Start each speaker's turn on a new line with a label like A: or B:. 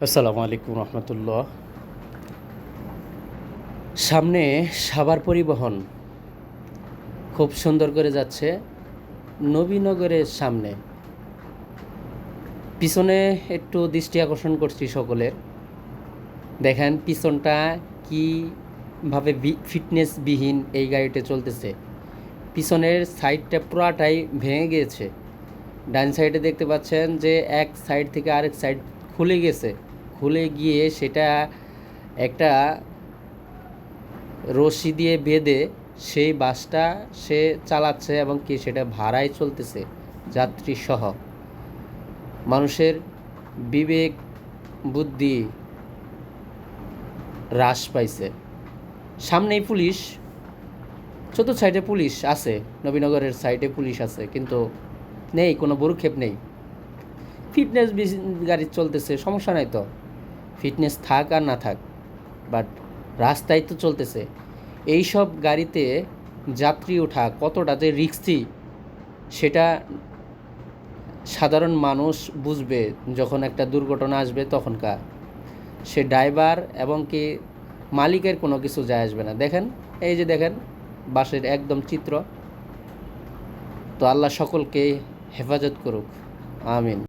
A: আসসালামু আলাইকুম রহমতুল্লাহ। সামনে সাভার পরিবহন খুব সুন্দর করে যাচ্ছে নবীনগরের সামনে। পিছনে একটু দৃষ্টি আকর্ষণ করছি সকলের। দেখেন পিছনটা কীভাবে ফিটনেসবিহীন এই গাড়িটা চলতেছে। পিছনের সাইডটা পুরাটাই ভেঙে গিয়েছে। ডান সাইডে দেখতে পাচ্ছেন যে এক সাইড থেকে আরেক সাইড খুলে গেছে। খুলে গিয়ে সেটা একটা রশি দিয়ে বেঁধে সেই বাসটা সে চালাচ্ছে এবং কি সেটা ভাড়ায় চলতেছে যাত্রী সহ। মানুষের বিবেক বুদ্ধি হ্রাস পাইছে। সামনেই পুলিশ, চতুর্থ সাইডে পুলিশ আছে, নবীনগরের সাইডে পুলিশ আছে, কিন্তু নেই, কোনো ভ্রুক্ষেপ নেই। ফিটনেস গাড়ি চলতেছে, সমস্যা নাই তো, ফিটনেস থাক আর না থাক, বাট রাস্তায় তো চলতেছে। এইসব গাড়িতে যাত্রী ওঠা কতটা যে রিস্কি সেটা সাধারণ মানুষ বুঝবে যখন একটা দুর্ঘটনা আসবে তখনকার। সে ড্রাইভার এবং কি মালিকের কোনো কিছু যায় আসবে না। দেখেন, এই যে দেখেন বাসের একদম চিত্র। তো আল্লাহ সকলকে হেফাজত করুক, আমিন।